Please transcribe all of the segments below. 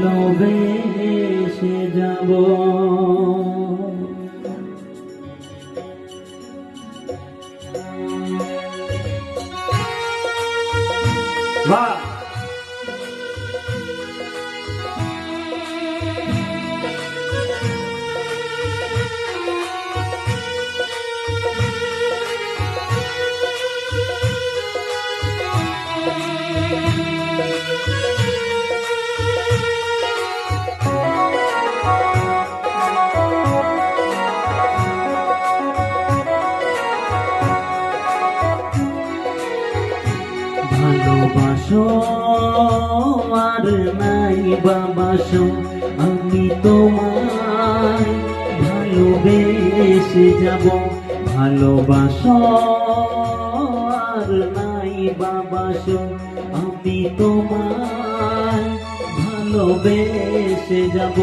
ভালোবেসে যাব। বাহ, ভালোবাসো আর নাই বাবাসো, আমি তোমায় ভালোবেসে যাব। ভালোবাসো আর নাই বাবাসো, আমি তোমায় ভালোবেসে যাব।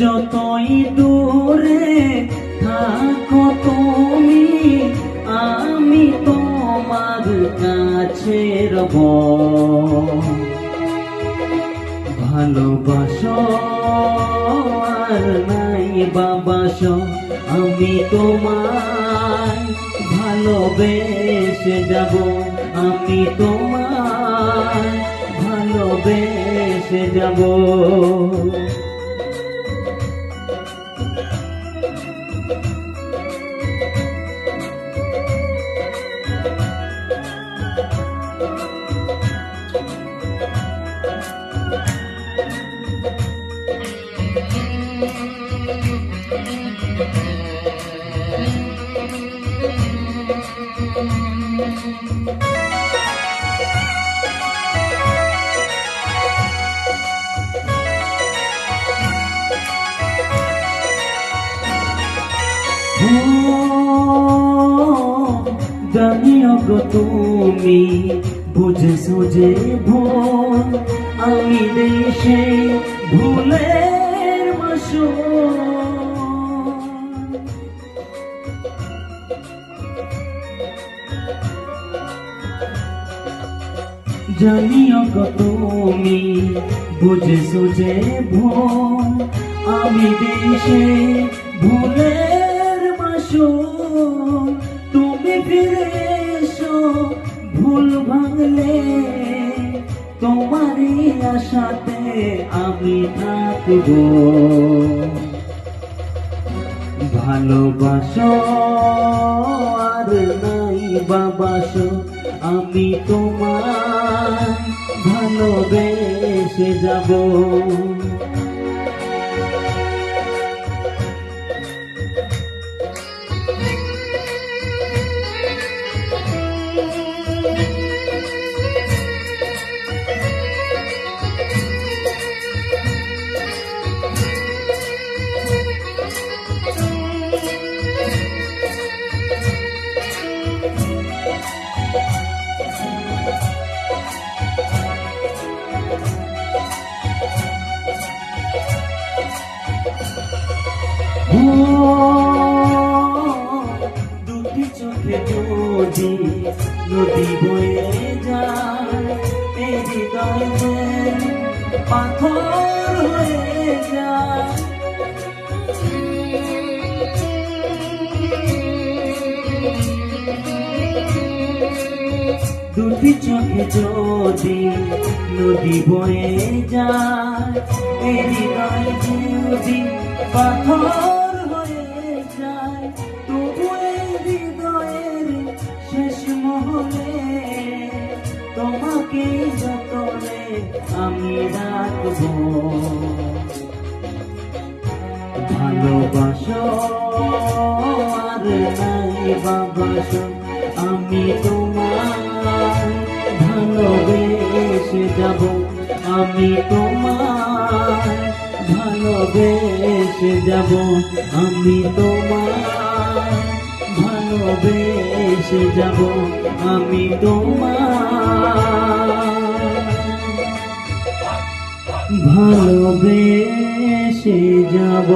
যতই দূরে থাকো তুমি, আমি তোমার কাছে রব। ভালোবাসো আর নাই বাবাসো, আমি তোমায় ভালোবেসে যাব। আমি তোমায় ভালোবেসে যাব। জানিও গো তুমি বুঝেছো যে ভুল, আমি দেশে ভুলের মাসুল। জানিও গো তুমি বুঝেছো যে ভুল, আমি দেশে ভুলের মাসুল। তুমি ফিরে এসো ভুল ভাঙলে, তোমারই আশাতে আমি থাকবো। ভালোবাসো আর নাই বাবাসো, আমি তোমায় ভালোবেসে যাব। দুটি চোখে যদি নদী বয়ে যায়, এই হৃদয় যে পাথর হয়ে যায়। দুটি চোখে যদি নদী বয়ে যায়, এই হৃদয় যদি পাথর হয়ে যায়। তবু এই হৃদয়ের শেষ মহলে তোমাকে যতনে আমি রাখবো। ভালোবাসো আর নাই বাবাসো, আমি তোমায় ভালোবেসে যাব। আমি তোমায় ভালোবেসে যাব। আমি তোমায় ভালোবেসে যাব। আমি তোমায় ভালোবেসে যাব।